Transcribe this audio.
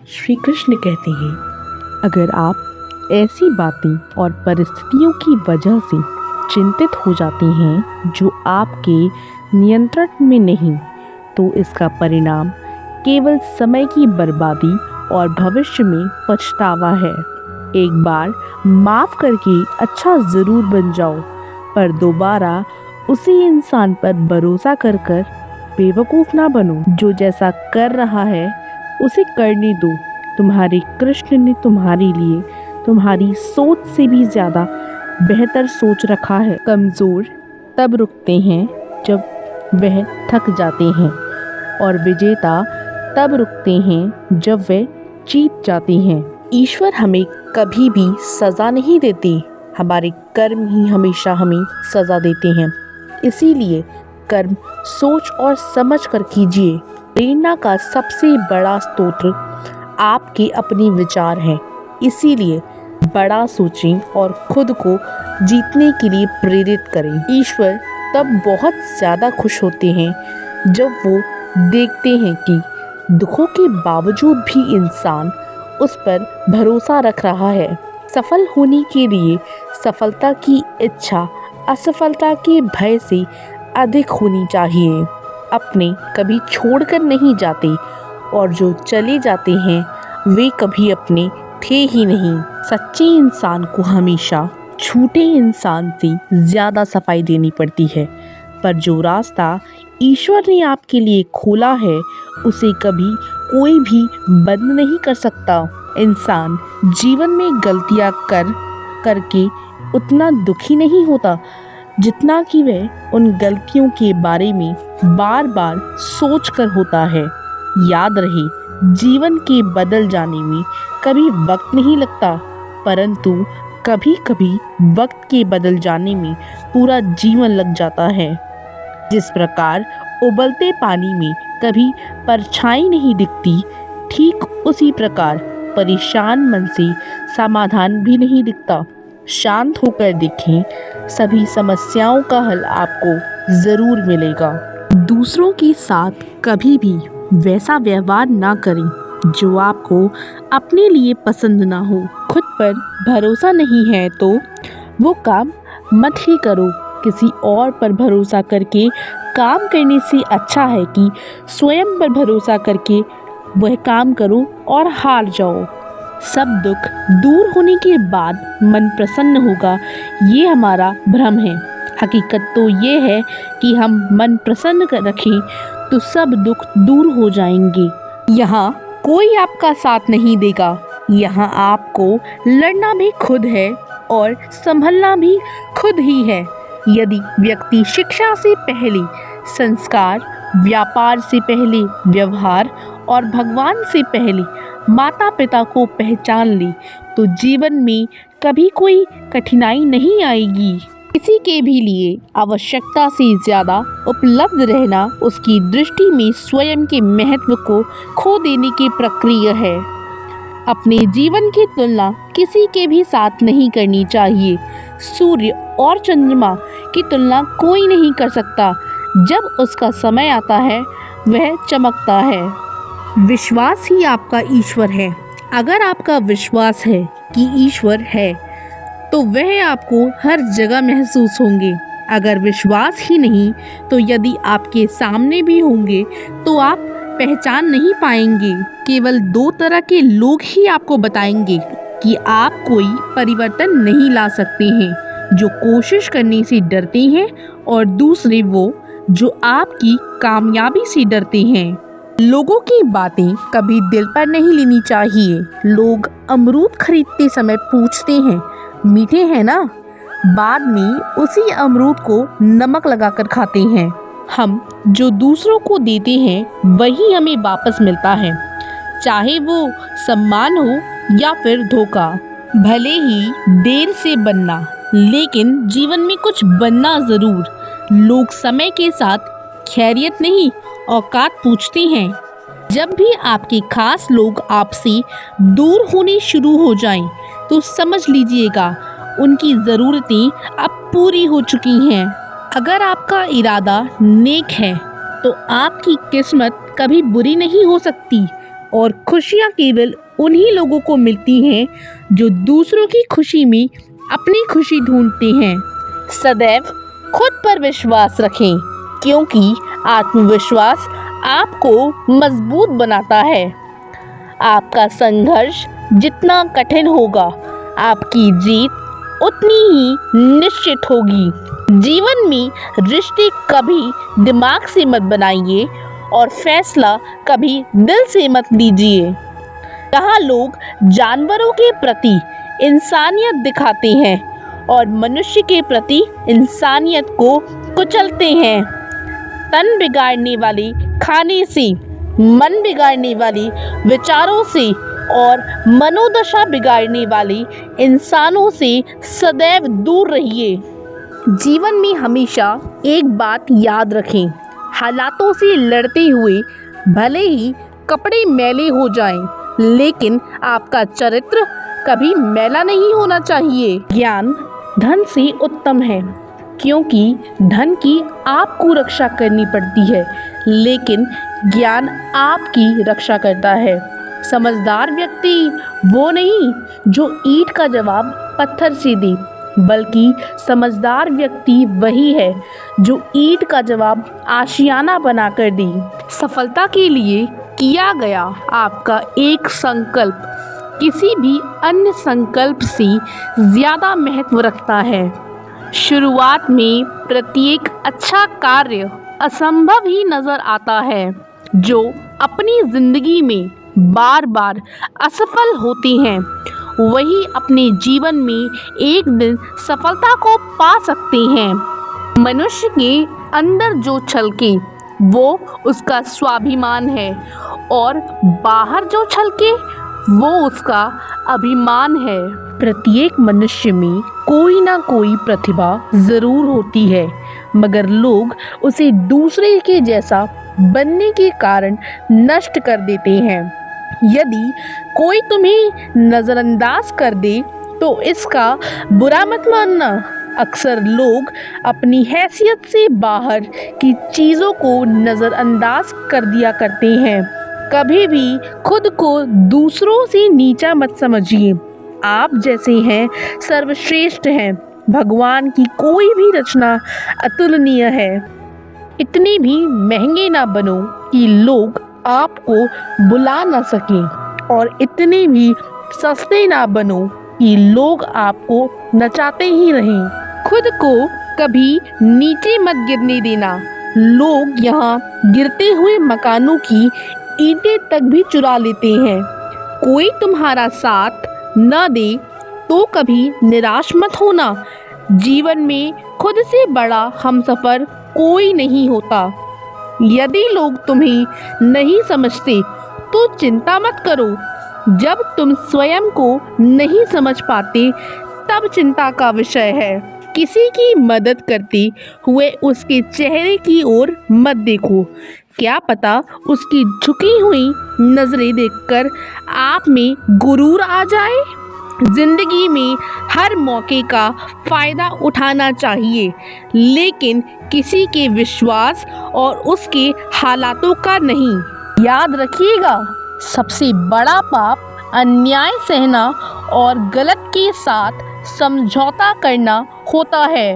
श्री कृष्ण कहते हैं, अगर आप ऐसी बातें और परिस्थितियों की वजह से चिंतित हो जाते हैं जो आपके नियंत्रण में नहीं, तो इसका परिणाम केवल समय की बर्बादी और भविष्य में पछतावा है। एक बार माफ़ करके अच्छा ज़रूर बन जाओ, पर दोबारा उसी इंसान पर भरोसा कर कर बेवकूफ़ ना बनो। जो जैसा कर रहा है उसे करने दो। तुम्हारे कृष्ण ने तुम्हारे लिए तुम्हारी सोच से भी ज़्यादा बेहतर सोच रखा है। कमज़ोर तब रुकते हैं जब वह थक जाते हैं, और विजेता तब रुकते हैं जब वे जीत जाते हैं। ईश्वर हमें कभी भी सज़ा नहीं देते, हमारे कर्म ही हमेशा हमें सज़ा देते हैं। इसीलिए कर्म सोच और समझ कर कीजिए। प्रेरणा का सबसे बड़ा स्रोत आपके अपने विचार हैं, इसीलिए बड़ा सोचें और खुद को जीतने के लिए प्रेरित करें। ईश्वर तब बहुत ज़्यादा खुश होते हैं जब वो देखते हैं कि दुखों के बावजूद भी इंसान उस पर भरोसा रख रहा है। सफल होने के लिए सफलता की इच्छा असफलता के भय से अधिक होनी चाहिए। अपने कभी छोड़कर नहीं जाते, और जो चले जाते हैं वे कभी अपने थे ही नहीं। सच्चे इंसान को हमेशा झूठे इंसान से ज़्यादा सफाई देनी पड़ती है, पर जो रास्ता ईश्वर ने आपके लिए खोला है उसे कभी कोई भी बंद नहीं कर सकता। इंसान जीवन में गलतियां करके उतना दुखी नहीं होता जितना कि वह उन गलतियों के बारे में बार बार सोच कर होता है। याद रहे, जीवन के बदल जाने में कभी वक्त नहीं लगता, परंतु कभी कभी वक्त के बदल जाने में पूरा जीवन लग जाता है। जिस प्रकार उबलते पानी में कभी परछाई नहीं दिखती, ठीक उसी प्रकार परेशान मन से समाधान भी नहीं दिखता। शांत होकर देखें, सभी समस्याओं का हल आपको ज़रूर मिलेगा। दूसरों के साथ कभी भी वैसा व्यवहार ना करें जो आपको अपने लिए पसंद ना हो। खुद पर भरोसा नहीं है तो वो काम मत ही करो। किसी और पर भरोसा करके काम करने से अच्छा है कि स्वयं पर भरोसा करके वह काम करो और हार जाओ। सब दुख दूर होने के बाद मन प्रसन्न होगा, ये हमारा भ्रम है। हकीकत तो ये है कि हम मन प्रसन्न रखें तो सब दुख दूर हो जाएंगे। यहाँ कोई आपका साथ नहीं देगा, यहाँ आपको लड़ना भी खुद है और संभलना भी खुद ही है। यदि व्यक्ति शिक्षा से पहले संस्कार, व्यापार से पहले व्यवहार और भगवान से पहले माता पिता को पहचान ले, तो जीवन में कभी कोई कठिनाई नहीं आएगी। किसी के भी लिए आवश्यकता से ज़्यादा उपलब्ध रहना उसकी दृष्टि में स्वयं के महत्व को खो देने की प्रक्रिया है। अपने जीवन की तुलना किसी के भी साथ नहीं करनी चाहिए। सूर्य और चंद्रमा की तुलना कोई नहीं कर सकता। जब उसका समय आता है वह चमकता है। विश्वास ही आपका ईश्वर है। अगर आपका विश्वास है कि ईश्वर है तो वह आपको हर जगह महसूस होंगे। अगर विश्वास ही नहीं तो यदि आपके सामने भी होंगे तो आप पहचान नहीं पाएंगे। केवल दो तरह के लोग ही आपको बताएंगे कि आप कोई परिवर्तन नहीं ला सकते हैं, जो कोशिश करने से डरते हैं, और दूसरे वो जो आपकी कामयाबी से डरते हैं। लोगों की बातें कभी दिल पर नहीं लेनी चाहिए। लोग अमरूद खरीदते समय पूछते हैं, मीठे हैं ना? बाद में उसी अमरूद को नमक लगाकर खाते हैं। हम जो दूसरों को देते हैं वही हमें वापस मिलता है, चाहे वो सम्मान हो या फिर धोखा। भले ही देर से बनना, लेकिन जीवन में कुछ बनना ज़रूर। लोग समय के साथ खैरियत नहीं औकात पूछते हैं। जब भी आपके खास लोग आपसे दूर होने शुरू हो जाएं, तो समझ लीजिएगा उनकी ज़रूरतें अब पूरी हो चुकी हैं। अगर आपका इरादा नेक है तो आपकी किस्मत कभी बुरी नहीं हो सकती। और खुशियाँ केवल उन्हीं लोगों को मिलती हैं जो दूसरों की खुशी में अपनी खुशी ढूंढते हैं। सदैव खुद पर विश्वास रखें, क्योंकि आत्मविश्वास आपको मजबूत बनाता है। आपका संघर्ष जितना कठिन होगा, आपकी जीत उतनी ही निश्चित होगी। जीवन में रिश्ते कभी दिमाग से मत बनाइए और फैसला कभी दिल से मत लीजिए। यहाँ लोग जानवरों के प्रति इंसानियत दिखाते हैं और मनुष्य के प्रति इंसानियत को कुचलते हैं। तन बिगाड़ने वाले खाने से, मन बिगाड़ने वाले विचारों से और मनोदशा बिगाड़ने वाले इंसानों से सदैव दूर रहिए। जीवन में हमेशा एक बात याद रखें, हालातों से लड़ते हुए भले ही कपड़े मैले हो जाएं, लेकिन आपका चरित्र कभी मैला नहीं होना चाहिए। ज्ञान धन से उत्तम है, क्योंकि धन की आपको रक्षा करनी पड़ती है, लेकिन ज्ञान आपकी रक्षा करता है। समझदार व्यक्ति वो नहीं जो ईंट का जवाब पत्थर से दे, बल्कि समझदार व्यक्ति वही है जो ईंट का जवाब आशियाना बनाकर दे। सफलता के लिए किया गया आपका एक संकल्प किसी भी अन्य संकल्प से ज़्यादा महत्व रखता है। शुरुआत में प्रत्येक अच्छा कार्य असंभव ही नजर आता है। जो अपनी जिंदगी में बार बार असफल होते हैं, वही अपने जीवन में एक दिन सफलता को पा सकते हैं। मनुष्य के अंदर जो छलके वो उसका स्वाभिमान है, और बाहर जो छलके वो उसका अभिमान है। प्रत्येक मनुष्य में कोई ना कोई प्रतिभा जरूर होती है, मगर लोग उसे दूसरे के जैसा बनने के कारण नष्ट कर देते हैं। यदि कोई तुम्हें नज़रअंदाज कर दे तो इसका बुरा मत मानना। अक्सर लोग अपनी हैसियत से बाहर की चीज़ों को नज़रअंदाज कर दिया करते हैं। कभी भी खुद को दूसरों से नीचा मत समझिए। आप जैसे हैं सर्वश्रेष्ठ हैं। भगवान की कोई भी रचना अतुलनीय है। इतने भी महंगे ना बनो कि लोग आपको बुला ना सकें, और इतने भी सस्ते ना बनो कि लोग आपको नचाते ही रहें। खुद को कभी नीचे मत गिरने देना। लोग यहाँ गिरते हुए मकानों की ईंटें तक भी चुरा लेते हैं। कोई तुम्हारा साथ न दे तो कभी निराश मत होना। जीवन में खुद से बड़ा हमसफर कोई नहीं होता। यदि लोग तुम्हें नहीं समझते तो चिंता मत करो। जब तुम स्वयं को नहीं समझ पाते तब चिंता का विषय है। किसी की मदद करते हुए उसके चेहरे की ओर मत देखो। क्या पता उसकी झुकी हुई नजरें देखकर आप में गुरूर आ जाए। जिंदगी में हर मौके का फायदा उठाना चाहिए, लेकिन किसी के विश्वास और उसके हालातों का नहीं। याद रखिएगा, सबसे बड़ा पाप अन्याय सहना और गलत के साथ समझौता करना होता है।